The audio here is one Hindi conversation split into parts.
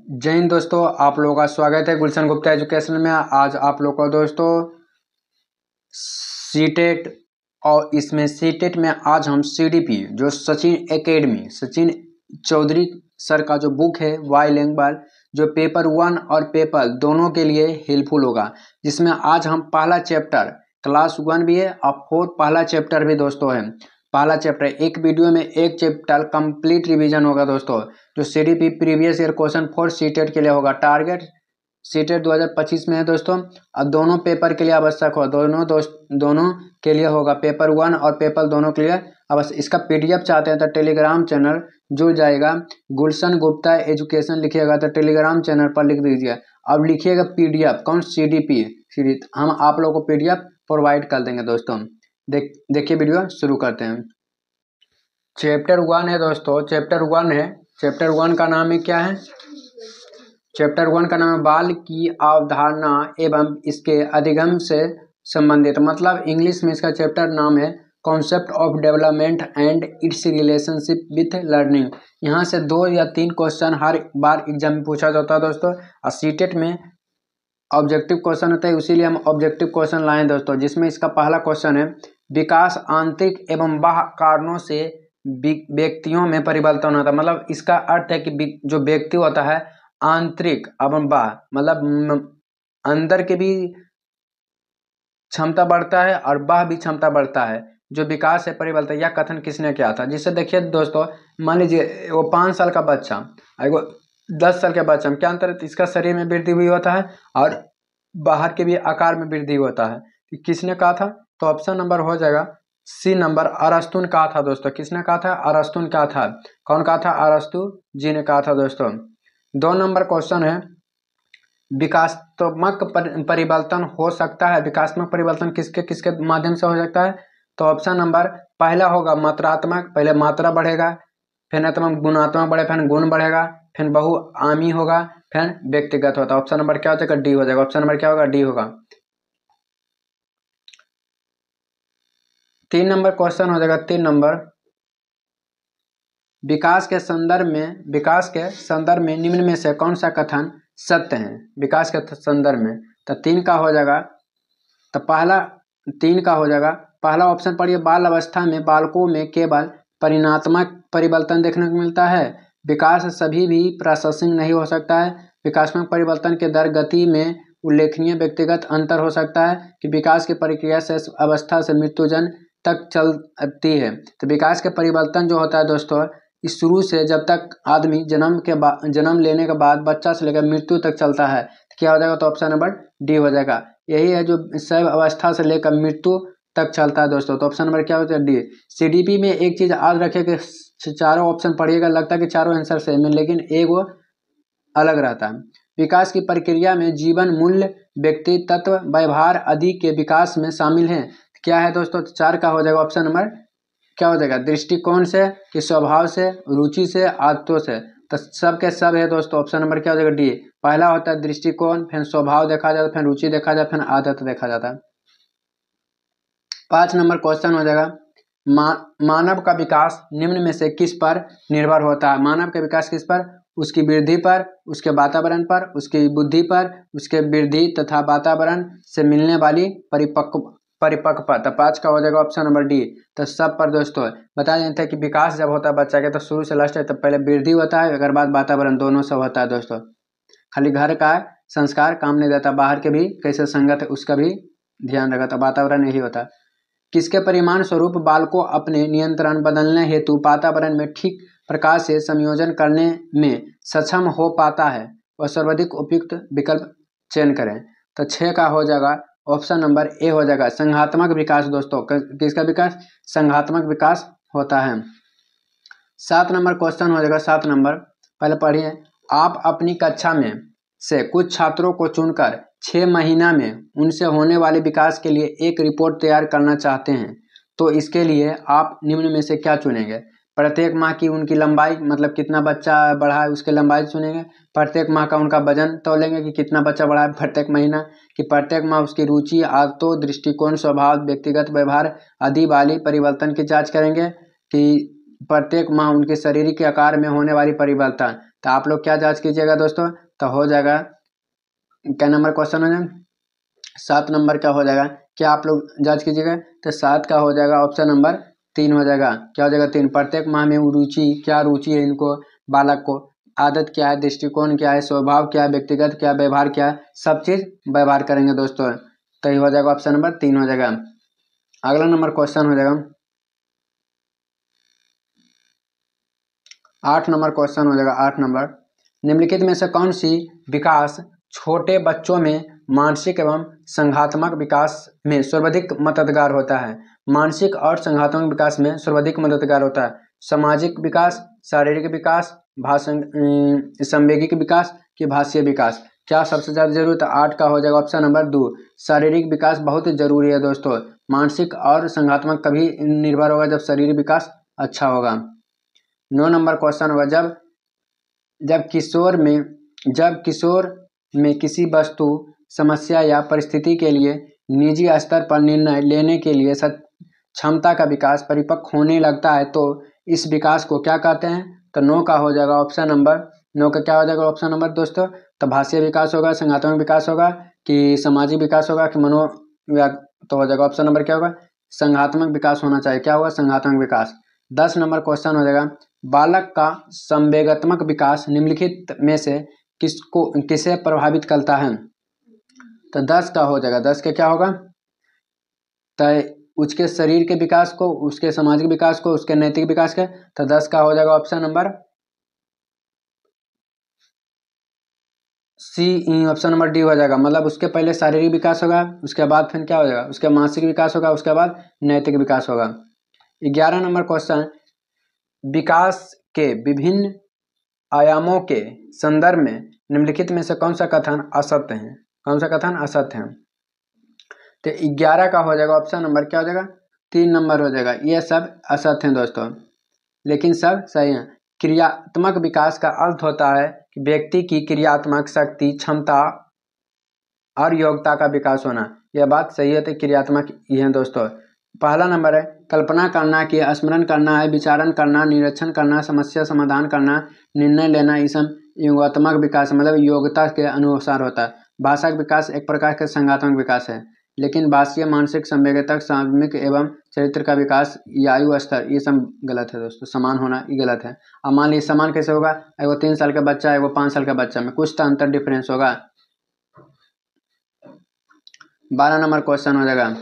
जय हिंद दोस्तों, आप लोगों का स्वागत है गुलशन गुप्ता एजुकेशन में। आज आप लोगों को दोस्तों सीटेट और इसमें सीटेट में आज हम सीडीपी जो सचिन चौधरी सर का जो बुक है बाइलिंगुअल, जो पेपर 1 और पेपर दोनों के लिए हेल्पफुल होगा, जिसमें आज हम पहला चैप्टर क्लास 1 भी है और 4 पहला चैप्टर भी दोस्तों है। पहला चैप्टर एक वीडियो में एक चैप्टर कंप्लीट रिवीजन होगा दोस्तों, जो CDP previous year question for CTET के लिए होगा। टारगेट सीटेट 2025 में है दोस्तों, अब दोनों पेपर के लिए आवश्यक हो, दोनों के लिए होगा, पेपर 1 और पेपर दोनों के लिए आवश्यक। इसका पीडीएफ चाहते हैं तो टेलीग्राम चैनल जुड़ जाएगा, गुलशन गुप्ता एजुकेशन लिखिएगा तो टेलीग्राम चैनल पर लिख दीजिए। अब लिखिएगा पीडीएफ कौन सीडीपी सीरीज, हम आप लोगों को पीडीएफ प्रोवाइड कर देंगे दोस्तों। देखिए वीडियो शुरू करते हैं। चैप्टर 1 है दोस्तों, चैप्टर 1 है। चैप्टर 1 का नाम है क्या है? चैप्टर 1 का नाम है बाल की अवधारणा एवं इसके अधिगम से संबंधित, मतलब इंग्लिश में इसका चैप्टर नाम है concept of development and it's relationship with learning. यहाँ से 2 या 3 क्वेश्चन हर बार एग्जाम में पूछा जाता है दोस्तों, और सीटेट में ऑब्जेक्टिव क्वेश्चन होता है, इसीलिए हम ऑब्जेक्टिव क्वेश्चन लाएं दोस्तों। जिसमें इसका पहला क्वेश्चन है विकास आंतरिक एवं बाह्य कारणों से व्यक्तियों में परिवर्तन होता है। मतलब इसका अर्थ है कि जो व्यक्ति होता है आंतरिक एवं बाह्य, मतलब अंदर के भी क्षमता बढ़ता है और बाह्य भी क्षमता बढ़ता है। जो विकास है परिवर्तन, यह कथन किसने किया था? जिससे देखिए दोस्तों, मान लीजिए वो 5 साल का बच्चा वो 10 साल के बच्चा में क्या अंतर है? इसका शरीर में वृद्धि हुई होता है और बाहर के भी आकार में वृद्धि होता है। किसने कहा था? तो ऑप्शन नंबर हो जाएगा सी नंबर, अरस्तु ने कहा था दोस्तों। किसने कहा था? अरस्तु ने कहा था। कौन कहा था? अरस्तु जी ने कहा था दोस्तों। 2 नंबर क्वेश्चन है विकासात्मक परिवर्तन हो सकता है। विकासात्मक परिवर्तन किसके किसके माध्यम से हो सकता है? तो ऑप्शन नंबर पहला होगा मात्रात्मक, पहले मात्रा बढ़ेगा, फिर गुणात्मक बढ़ेगा, फिर गुण बढ़ेगा, फिर बहुआयामी होगा, फिर व्यक्तिगत होता है। ऑप्शन नंबर क्या हो जाएगा? डी हो जाएगा। ऑप्शन नंबर क्या होगा? डी होगा। 3 नंबर क्वेश्चन हो जाएगा, 3 नंबर विकास के संदर्भ में निम्न में से कौन सा कथन सत्य है? विकास के संदर्भ में तो 3 का हो जाएगा। तो पहला 3 का हो जाएगा, पहला ऑप्शन पढ़िए, बाल अवस्था में बालकों में केवल परिणात्मक परिवर्तन देखने को मिलता है। विकास सभी भी प्रोसेसिंग नहीं हो सकता है। विकासात्मक परिवर्तन के दर गति में उल्लेखनीय व्यक्तिगत अंतर हो सकता है कि विकास की प्रक्रिया से अवस्था से मृत्युजन तक चलती है। तो विकास के परिवर्तन जो होता है दोस्तों, इस शुरू से जब तक आदमी जन्म लेने के बाद बच्चा से लेकर मृत्यु तक चलता है, तो क्या हो जाएगा? तो ऑप्शन नंबर डी हो जाएगा। यही है जो शैव अवस्था से लेकर मृत्यु तक चलता है दोस्तों। तो ऑप्शन नंबर क्या होता है? डी। सीडीपी में एक चीज याद रखे कि चारों ऑप्शन पढ़िएगा, लगता है कि चारों आंसर सेम है, लेकिन एक वो अलग रहता है। विकास की प्रक्रिया में जीवन मूल्य व्यक्ति तत्व व्यवहार आदि के विकास में शामिल है। क्या है दोस्तों? 4 का हो जाएगा। ऑप्शन नंबर क्या हो जाएगा? दृष्टिकोण से, कि स्वभाव से, रुचि से, आदतों से। तो सब के सब है दोस्तों। ऑप्शन नंबर क्या हो जाएगा? डी। पहला होता है दृष्टिकोण, फिर स्वभाव देखा जाता है, फिर रुचि देखा जाता है, फिर आदत देखा जाता है। 5 नंबर क्वेश्चन हो जाएगा मानव का विकास निम्न में से किस पर निर्भर होता है? मानव का विकास किस पर? उसकी वृद्धि पर, उसके वातावरण पर, उसकी बुद्धि पर, उसके वृद्धि तथा वातावरण से मिलने वाली परिपक्वता। तो 5 का हो जाएगा ऑप्शन नंबर डी। तो सब पर दोस्तों बता देते हैं कि विकास जब होता है बच्चा के, तो शुरू से लास्ट है, तो पहले वृद्धि होता है, अगर बाद वातावरण, दोनों सब होता है दोस्तों। खाली घर का संस्कार काम नहीं देता, बाहर के भी कैसे संगत है उसका भी ध्यान रखा, तो वातावरण यही होता है। किसके परिमाण स्वरूप बाल को अपने नियंत्रण बदलने हेतु वातावरण में ठीक प्रकार से संयोजन करने में सक्षम हो पाता है, वह सर्वाधिक उपयुक्त विकल्प चयन करें। तो 6 का हो जाएगा ऑप्शन नंबर ए हो जाएगा संघात्मक विकास दोस्तों। किसका विकास? संघात्मक विकास होता है। 7 नंबर क्वेश्चन हो जाएगा। 7 नंबर पहले पढ़िए, आप अपनी कक्षा में से कुछ छात्रों को चुनकर 6 महीना में उनसे होने वाले विकास के लिए एक रिपोर्ट तैयार करना चाहते हैं, तो इसके लिए आप निम्न में से क्या चुनेंगे? प्रत्येक माह की उनकी लंबाई, मतलब कितना बच्चा बढ़ा है उसके लंबाई चुनेंगे। प्रत्येक माह का उनका वजन तौलेंगे कि कितना बच्चा बढ़ा है प्रत्येक महीना, कि प्रत्येक माह उसकी रुचि, आदतों, दृष्टिकोण, स्वभाव, व्यक्तिगत व्यवहार आदि वाली परिवर्तन की जांच करेंगे, कि प्रत्येक माह उनके शारीरिक आकार में होने वाली परिवर्तन। तो आप लोग क्या जांच कीजिएगा दोस्तों, तो हो जाएगा क्या नंबर क्वेश्चन हो जाएगा, 7 नंबर का हो जाएगा। क्या आप लोग जांच कीजिएगा, तो 7 का हो जाएगा ऑप्शन नंबर 3 हो जाएगा। क्या हो जाएगा 3, प्रत्येक माह में क्या रुचि है इनको, बालक को आदत क्या है, दृष्टिकोण क्या है, स्वभाव क्या है, व्यक्तिगत क्या, व्यवहार क्या है, सब चीज व्यवहार करेंगे दोस्तों। तो ये हो जाएगा ऑप्शन नंबर 3 हो जाएगा। अगला नंबर क्वेश्चन हो जाएगा 8 नंबर क्वेश्चन हो जाएगा। 8 नंबर, निम्नलिखित में से कौन सी विकास छोटे बच्चों में मानसिक एवं संज्ञानात्मक विकास में सर्वाधिक मददगार होता है। मानसिक और संज्ञानात्मक विकास में सर्वाधिक मददगार होता है। सामाजिक विकास, शारीरिक विकास, भाषण संवेगिक विकास कि भाषीय विकास। क्या सबसे ज्यादा जरूरी है, 8 का हो जाएगा ऑप्शन नंबर 2, शारीरिक विकास बहुत जरूरी है दोस्तों। मानसिक और संज्ञानात्मक कभी निर्भर होगा जब शारीरिक विकास अच्छा होगा। 9 नंबर क्वेश्चन होगा, जब किशोर में किसी वस्तु, समस्या या परिस्थिति के लिए निजी स्तर पर निर्णय लेने के लिए क्षमता का विकास परिपक्व होने लगता है तो इस विकास को क्या कहते हैं। तो 9 का हो जाएगा ऑप्शन नंबर 9 का क्या हो जाएगा ऑप्शन नंबर दोस्तों, तो भाषीय विकास होगा, संज्ञानात्मक विकास होगा कि सामाजिक विकास होगा कि तो हो जाएगा ऑप्शन नंबर क्या होगा, संज्ञानात्मक विकास होना चाहिए। क्या होगा, संज्ञानात्मक विकास। 10 नंबर क्वेश्चन हो जाएगा, बालक का संवेगात्मक विकास निम्नलिखित में से किसे प्रभावित करता है। तो 10 का हो जाएगा, 10 के क्या होगा, तो उसके शरीर के विकास को, उसके सामाजिक विकास को, उसके नैतिक विकास के। तो 10 का हो जाएगा option number C, option number D हो जाएगा। मतलब उसके पहले शारीरिक विकास होगा, उसके बाद फिर क्या हो जाएगा, उसके मानसिक विकास होगा, उसके बाद नैतिक विकास होगा। 11 नंबर क्वेश्चन, विकास के विभिन्न आयामों के संदर्भ में निम्नलिखित में से कौन सा कथन असत्य है, कौन सा कथन असत्य है। तो 11 का हो जाएगा ऑप्शन नंबर क्या हो जाएगा, 3 नंबर हो जाएगा। ये सब असत्य हैं दोस्तों, लेकिन सब सही है। क्रियात्मक विकास का अर्थ होता है कि व्यक्ति की क्रियात्मक शक्ति, क्षमता और योग्यता का विकास होना। यह बात सही है, तो क्रियात्मक ये है दोस्तों। पहला नंबर है कल्पना करना कि स्मरण करना है, विचारण करना, निरीक्षण करना, समस्या समाधान करना, निर्णय लेना, ये सब योगात्मक विकास मतलब योग्यता के अनुसार होता है। भाषा का विकास एक प्रकार का संज्ञानात्मक विकास है, लेकिन भाषीय, मानसिक, संवेदक, सामूहिक एवं चरित्र का विकास, आयु स्तर, ये सब गलत है दोस्तों। समान होना ये गलत है। अब मान लीजिए समान कैसे होगा, एगो 3 साल का बच्चा, एगो 5 साल का बच्चा में कुछ तो अंतर डिफरेंस होगा। 12 नंबर क्वेश्चन हो जाएगा,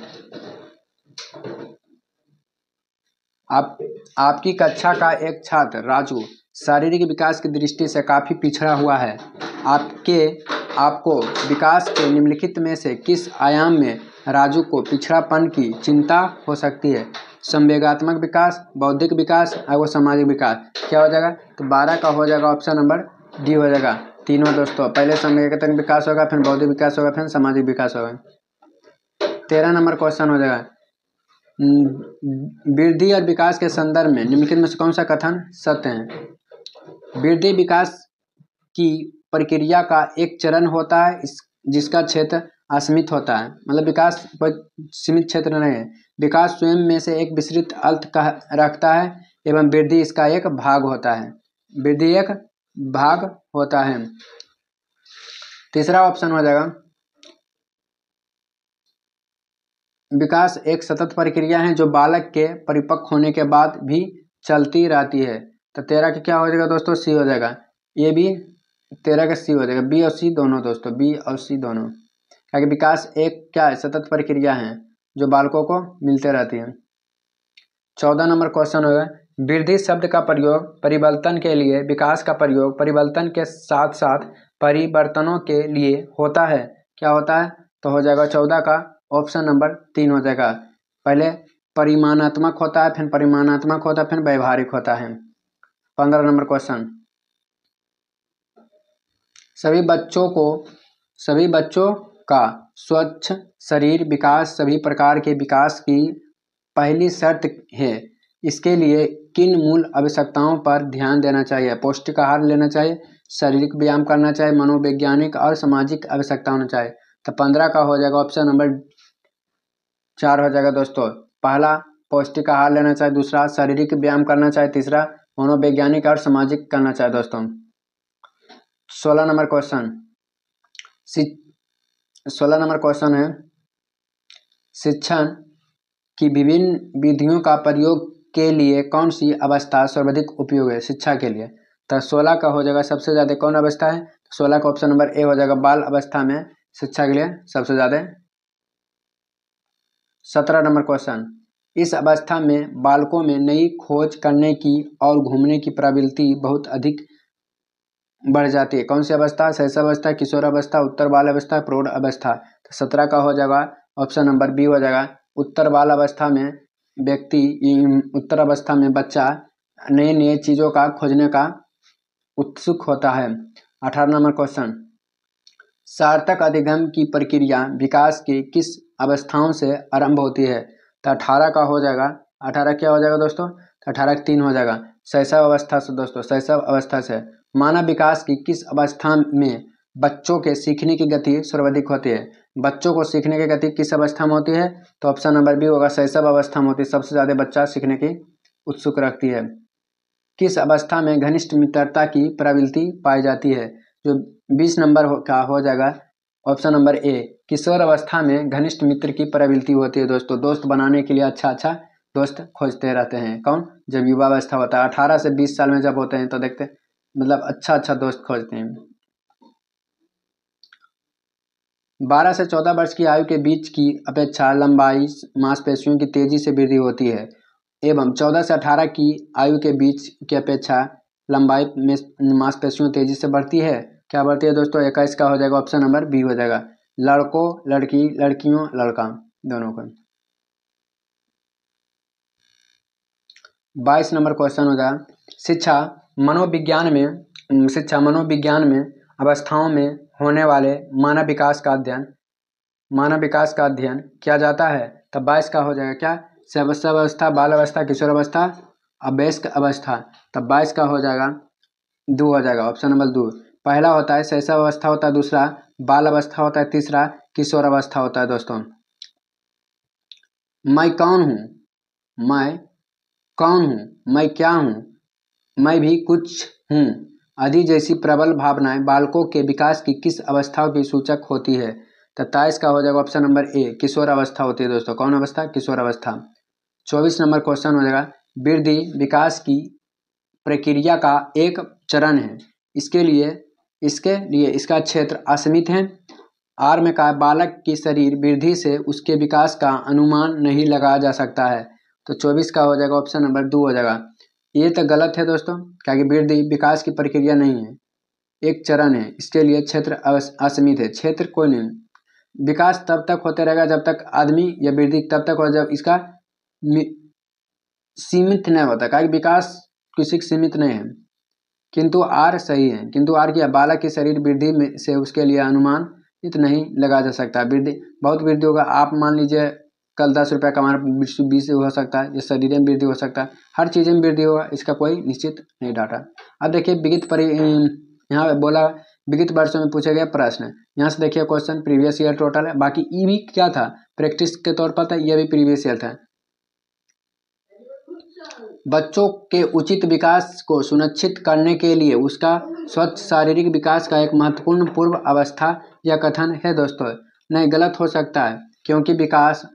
आपकी कक्षा का एक छात्र राजू शारीरिक विकास की दृष्टि से काफी पिछड़ा हुआ है। आपको विकास के निम्नलिखित में से किस आयाम में राजू को पिछड़ापन की चिंता हो सकती है। संवेगात्मक विकास, बौद्धिक विकास और सामाजिक विकास। क्या हो जाएगा, तो 12 का हो जाएगा ऑप्शन नंबर डी हो जाएगा। तीनों दोस्तों, पहले संवेगात्मक विकास होगा, फिर बौद्धिक विकास होगा, फिर सामाजिक विकास होगा। 13 नंबर क्वेश्चन हो जाएगा, वृद्धि और विकास के संदर्भ में निम्नलिखित में से कौन सा कथन सत्य है। वृद्धि विकास की प्रक्रिया का एक चरण होता है जिसका क्षेत्र असीमित होता है, मतलब विकास सीमित क्षेत्र नहीं है। विकास स्वयं में से एक विस्तृत अर्थ रखता है एवं वृद्धि इसका एक भाग होता है, वृद्धि एक भाग होता है। तीसरा ऑप्शन हो जाएगा, विकास एक सतत प्रक्रिया है जो बालक के परिपक्व होने के बाद भी चलती रहती है। तो 13 का क्या हो जाएगा दोस्तों, सी हो जाएगा। ये भी 13 का सी हो जाएगा, बी और सी दोनों दोस्तों, बी और सी दोनों। क्या विकास एक क्या है, सतत प्रक्रिया है जो बालकों को मिलते रहती है। 14 नंबर क्वेश्चन होगा, वृद्धि शब्द का प्रयोग परिवर्तन के लिए, विकास का प्रयोग परिवर्तन के साथ साथ परिवर्तनों के लिए होता है। क्या होता है, तो हो जाएगा 14 का ऑप्शन नंबर 3 हो जाएगा। पहले परिमाणात्मक होता है, फिर परिमाणात्मक होता है, फिर व्यवहारिक होता है। 15 नंबर क्वेश्चन, सभी बच्चों का स्वच्छ शरीर विकास सभी प्रकार के विकास की पहली शर्त है। इसके लिए किन मूल आवश्यकताओं पर ध्यान देना चाहिए। पौष्टिक आहार लेना चाहिए, शारीरिक व्यायाम करना चाहिए, मनोवैज्ञानिक और सामाजिक आवश्यकता होना चाहिए। तो 15 का हो जाएगा ऑप्शन नंबर 4 हो जाएगा दोस्तों। पहला पौष्टिक आहार लेना चाहिए, दूसरा शारीरिक व्यायाम करना चाहिए, तीसरा मनोवैज्ञानिक और सामाजिक करना चाहिए दोस्तों। 16 नंबर क्वेश्चन 16 नंबर क्वेश्चन है शिक्षण की विभिन्न विधियों का प्रयोग के लिए कौन सी अवस्था सर्वाधिक उपयोग है शिक्षा के लिए। तो 16 का हो जाएगा सबसे ज़्यादा कौन अवस्था है, 16 का ऑप्शन नंबर ए हो जाएगा बाल अवस्था में शिक्षा के लिए सबसे ज़्यादा। 17 नंबर क्वेश्चन इस अवस्था में बालकों में नई खोज करने की और घूमने की प्रवृत्ति बहुत अधिक बढ़ जाती है। कौन सी अवस्था, शैशव अवस्था, किशोर अवस्था, उत्तर बाल अवस्था, प्रौढ़ अवस्था। तो 17 का हो जाएगा ऑप्शन नंबर बी हो जाएगा उत्तर बाल अवस्था में व्यक्ति उत्तर अवस्था में बच्चा नए नए चीज़ों का खोजने का उत्सुक होता है। 18 नंबर क्वेश्चन सार्थक अधिगम की प्रक्रिया विकास की किस अवस्थाओं से आरंभ होती है। तो 18 का हो जाएगा 18 क्या हो जाएगा दोस्तों, तो 18 3 हो जाएगा शैशव अवस्था से। दोस्तों शैशव अवस्था से मानव विकास की किस अवस्था में बच्चों के सीखने की गति सर्वाधिक होती है। बच्चों को सीखने की गति किस अवस्था में होती है, तो ऑप्शन नंबर बी होगा शैशव अवस्था में होती है, सबसे ज़्यादा बच्चा सीखने की उत्सुक रखती है। किस अवस्था में घनिष्ठ मित्रता की प्रवृत्ति पाई जाती है। जो 20 नंबर का हो जाएगा ऑप्शन नंबर ए किशोर अवस्था में घनिष्ठ मित्र की प्रवृत्ति होती है। दोस्तों दोस्त बनाने के लिए अच्छा अच्छा दोस्त खोजते रहते हैं कौन, जब युवा अवस्था होता है 18 से 20 साल में जब होते हैं तो देखते मतलब अच्छा अच्छा दोस्त खोजते हैं। 12 से 14 वर्ष की आयु के बीच की अपेक्षा लंबाई मांसपेशियों की तेजी से वृद्धि होती है एवं 14 से 18 की आयु के बीच की अपेक्षा लंबाई में मांसपेशियों तेजी से बढ़ती है। क्या बढ़ती है दोस्तों, 21 का हो जाएगा ऑप्शन नंबर बी हो जाएगा लड़कों लड़की लड़कियों लड़का दोनों को। 22 नंबर क्वेश्चन हो जाएगा शिक्षा मनोविज्ञान में अवस्थाओं में होने वाले मानव विकास का अध्ययन किया जाता है। तब 22 का हो जाएगा क्या, शैशव अवस्था, बाल अवस्था, किशोर अवस्था, अवयस्क अवस्था। तब 22 का हो जाएगा 2 हो जाएगा ऑप्शन नंबर 2। पहला होता है शैशव अवस्था होता है, दूसरा बाल अवस्था होता है, तीसरा किशोर अवस्था होता है। दोस्तों मैं कौन हूँ, मैं क्या हूँ, मैं भी कुछ हूँ आदि जैसी प्रबल भावनाएं बालकों के विकास की किस अवस्थाओं की सूचक होती है। 27 का हो जाएगा ऑप्शन नंबर ए किशोर अवस्था होती है। दोस्तों कौन अवस्था, किशोर अवस्था। 24 नंबर क्वेश्चन हो जाएगा वृद्धि विकास की प्रक्रिया का एक चरण है, इसके लिए इसका क्षेत्र असीमित है। आर में कहा बालक की शरीर वृद्धि से उसके विकास का अनुमान नहीं लगाया जा सकता है। तो 24 का हो जाएगा ऑप्शन नंबर 2 हो जाएगा। ये तो गलत है दोस्तों, क्योंकि वृद्धि विकास की प्रक्रिया नहीं है, एक चरण है, इसके लिए क्षेत्र असीमित है। क्षेत्र कोई नहीं, विकास तब तक होते रहेगा जब तक आदमी, या वृद्धि तब तक हो जब इसका सीमित नहीं होता, क्योंकि विकास किसी सीमित नहीं है। किंतु आर सही है, किंतु आर की बालक के शरीर वृद्धि में से उसके लिए अनुमान इतना नहीं लगा जा सकता। वृद्धि बहुत वृद्धि होगा, आप मान लीजिए कल 10 रुपये कमाना 20 हो सकता है, ये शरीर में वृद्धि हो सकता है, हर चीज़ में वृद्धि होगा, इसका कोई निश्चित नहीं डाटा। अब देखिए यहाँ बोला विगत वर्षों में पूछे गए प्रश्न, यहाँ से देखिए क्वेश्चन प्रीवियस ईयर टोटल है, बाकी ई भी क्या था प्रैक्टिस के तौर पर था, यह भी प्रीवियस ईयर था। बच्चों के उचित विकास को सुनिश्चित करने के लिए उसका स्वच्छ शारीरिक विकास का एक महत्वपूर्ण पूर्व अवस्था यह कथन है। दोस्तों नहीं, गलत हो सकता है, क्योंकि विकास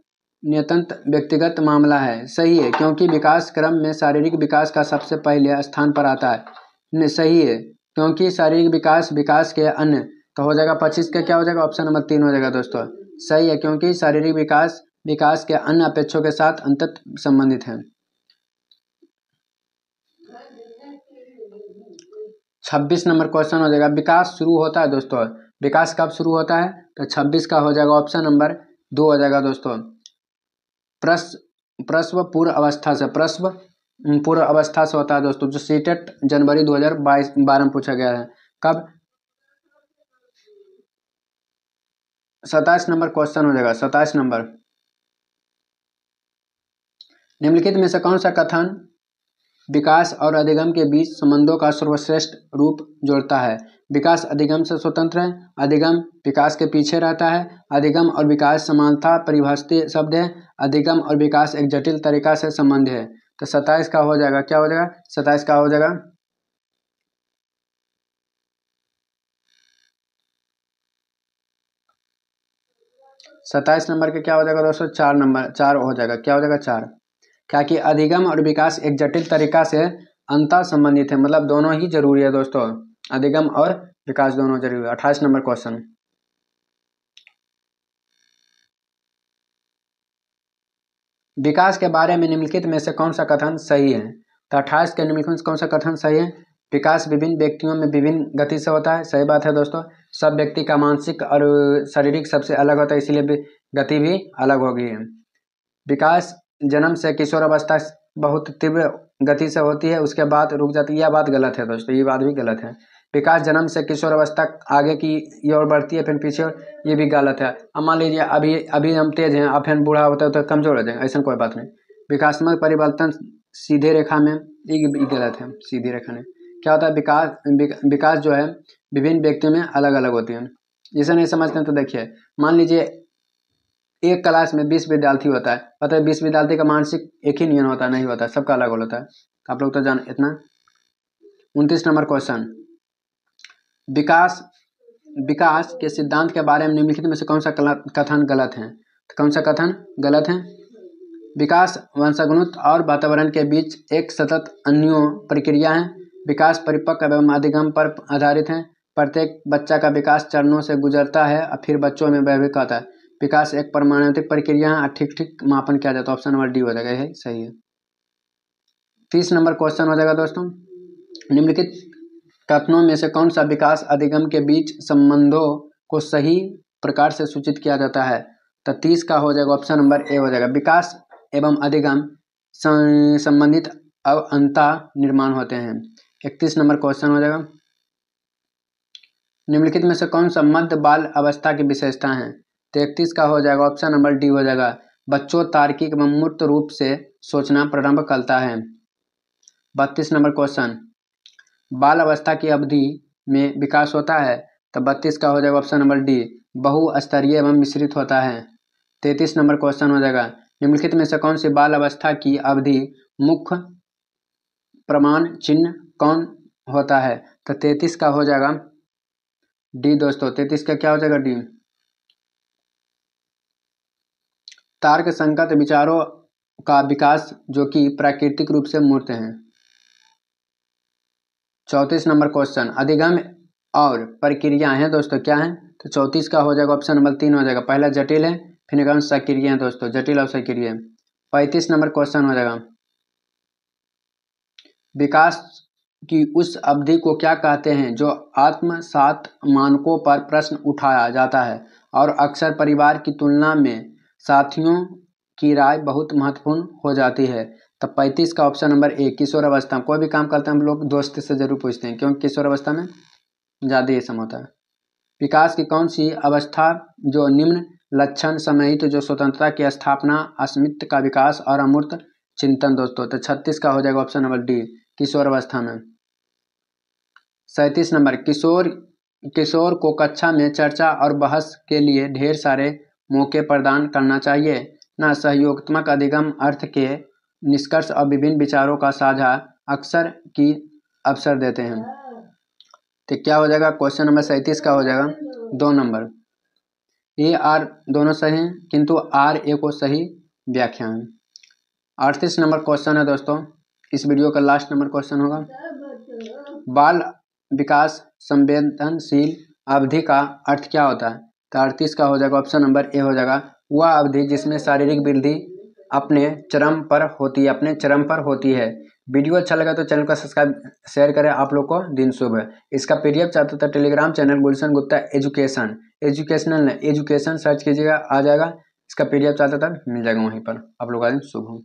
नितांत व्यक्तिगत मामला है। सही है, क्योंकि विकास क्रम में शारीरिक विकास का सबसे पहले स्थान पर आता है। सही है, क्योंकि शारीरिक विकास के अन्य, तो हो जाएगा 25 का क्या हो जाएगा ऑप्शन नंबर 3 हो जाएगा। दोस्तों सही है, क्योंकि शारीरिक विकास के अन्य अपेक्षों के साथ अंतत संबंधित है। 26 नंबर क्वेश्चन हो जाएगा विकास शुरू होता है। दोस्तों विकास कब शुरू होता है, तो 26 का हो जाएगा ऑप्शन नंबर 2 हो जाएगा। दोस्तों प्रसव पूर्व अवस्था से होता है। दोस्तों जो सीटेट जनवरी 2022 में पूछा गया है, कब 27 नंबर क्वेश्चन हो जाएगा। 27 नंबर निम्नलिखित में से कौन सा कथन विकास और अधिगम के बीच संबंधों का सर्वश्रेष्ठ रूप जोड़ता है। विकास अधिगम से स्वतंत्र है, अधिगम विकास के पीछे रहता है, अधिगम और विकास समानता परिभाषित शब्द है, अधिगम और विकास एक जटिल तरीका से संबंध है। तो 27 का हो जाएगा क्या हो जाएगा, 27 का हो जाएगा 27 नंबर के क्या हो जाएगा दोस्तों, 4 हो जाएगा, क्या हो जाएगा 4। क्या कि अधिगम और विकास एक जटिल तरीका से अंतर संबंधित है, मतलब दोनों ही जरूरी है दोस्तों, अधिगम और विकास दोनों जरूरी है। 28 नंबर क्वेश्चन, विकास के बारे में निम्नलिखित में से कौन सा कथन सही है। तो 28 के निम्नलिखित में से कौन सा कथन सही है। विकास विभिन्न व्यक्तियों में विभिन्न गति से होता है, सही बात है दोस्तों। सब व्यक्ति का मानसिक और शारीरिक सबसे अलग होता है, इसलिए गति भी अलग होगी। विकास जन्म से किशोर अवस्था बहुत तीव्र गति से होती है, उसके बाद रुक जाती है, यह बात गलत है दोस्तों, ये बात भी गलत है। विकास जन्म से किशोर अवस्था आगे की ओर बढ़ती है, फिर पीछे, ये भी गलत है। अब मान लीजिए अभी हम तेज हैं, अब फिर बूढ़ा होता है तो कमजोर हो जाएंगे, ऐसा कोई बात नहीं। विकासात्मक परिवर्तन सीधे रेखा में, ये गलत है, सीधी रेखा में क्या होता है, विकास जो है विभिन्न व्यक्तियों में अलग अलग होती है। जैसे नहीं समझते हैं तो देखिए, मान लीजिए एक क्लास में 20 विद्यार्थी होता है, पता है 20 विद्यार्थी का मानसिक एक ही नियम होता है, नहीं होता है, सबका अलग होता है। आप लोग तो जान इतना। 29 नंबर क्वेश्चन, विकास के सिद्धांत के बारे में निम्नलिखित में से कौन सा कथन गलत है। तो कौन सा कथन गलत है। विकास वंशानुगत और वातावरण के बीच एक सतत अन्योन्य प्रक्रिया है। विकास परिपक्व एवं अधिगम पर आधारित है। प्रत्येक बच्चा का विकास चरणों से गुजरता है और फिर बच्चों में वैभव आता है। विकास एक परमाणुतिक प्रक्रिया है, ठीक मापन किया जाता है। ऑप्शन नंबर डी हो जाएगा, यही सही है। 30 नंबर क्वेश्चन हो जाएगा दोस्तों, निम्नलिखित कथनों में से कौन सा विकास अधिगम के बीच संबंधों को सही प्रकार से सूचित किया जाता है। तो 30 का हो जाएगा, ऑप्शन नंबर ए हो जाएगा। विकास एवं अधिगम संबंधित अंतर निर्माण होते हैं। 31 नंबर क्वेश्चन हो जाएगा, निम्नलिखित में से कौन सा मध्य बाल अवस्था की विशेषता है। तो 31 का हो जाएगा, ऑप्शन नंबर डी हो जाएगा। बच्चों तार्किक एवं मूर्त रूप से सोचना प्रारंभ करता है। 32 नंबर क्वेश्चन, बाल अवस्था की अवधि में विकास होता है। तो 32 का हो जाएगा, ऑप्शन नंबर डी, बहुस्तरीय एवं मिश्रित होता है। 33 नंबर क्वेश्चन हो जाएगा, निम्नलिखित में से कौन सी बाल अवस्था की अवधि मुख्य प्रमाण चिन्ह कौन होता है। तो 33 का हो जाएगा डी दोस्तों, 33 का क्या हो जाएगा, डी। तर्क संगत विचारों का विकास जो कि प्राकृतिक रूप से मूर्त हैं। 34 नंबर क्वेश्चन, अधिगम और प्रक्रियाएं हैं दोस्तों, क्या है। तो 34 का हो जाएगा, ऑप्शन नंबर 3 हो जाएगा। पहला जटिल है, फिर निगम सक्रिय है दोस्तों, जटिल और सक्रिय। 35 नंबर क्वेश्चन हो जाएगा, विकास की उस अवधि को क्या कहते हैं जो आत्मसात मानकों पर प्रश्न उठाया जाता है और अक्सर परिवार की तुलना में साथियों की राय बहुत महत्वपूर्ण हो जाती है। तब 35 का ऑप्शन नंबर ए, किशोर अवस्था। कोई भी काम करते हैं हम लोग दोस्त से जरूर पूछते हैं, क्योंकि किशोर अवस्था में ज़्यादा ये सम होता है। विकास की कौन सी अवस्था जो निम्न लक्षण समेत जो स्वतंत्रता की स्थापना, अस्मिता का विकास और अमूर्त चिंतन दोस्तों। तो 36 का हो जाएगा, ऑप्शन नंबर डी, किशोर अवस्था में। 37 नंबर, किशोर को कक्षा में चर्चा और बहस के लिए ढेर सारे मौके प्रदान करना चाहिए, न सहयोगात्मक अधिगम अर्थ के निष्कर्ष और विभिन्न विचारों का साझा अक्सर की अवसर देते हैं। तो क्या हो जाएगा, क्वेश्चन नंबर 37 का हो जाएगा 2 नंबर। ए आर दोनों सही हैं, किंतु आर ए को सही व्याख्या है। 38 नंबर क्वेश्चन है दोस्तों, इस वीडियो का लास्ट नंबर क्वेश्चन होगा, बाल विकास संवेदनशील अवधि का अर्थ क्या होता है। तो 38 का हो जाएगा, ऑप्शन नंबर ए हो जाएगा। वह अवधि जिसमें शारीरिक वृद्धि अपने चरम पर होती है। वीडियो अच्छा लगा तो चैनल को सब्सक्राइब शेयर करें। आप लोग को दिन शुभ है। इसका पीडीएफ चाहते तो टेलीग्राम चैनल गुलशन गुप्ता एजुकेशन सर्च कीजिएगा, आ जाएगा। इसका पीडीएफ चाहता था मिल जाएगा वहीं पर। आप लोग का दिन शुभ हो।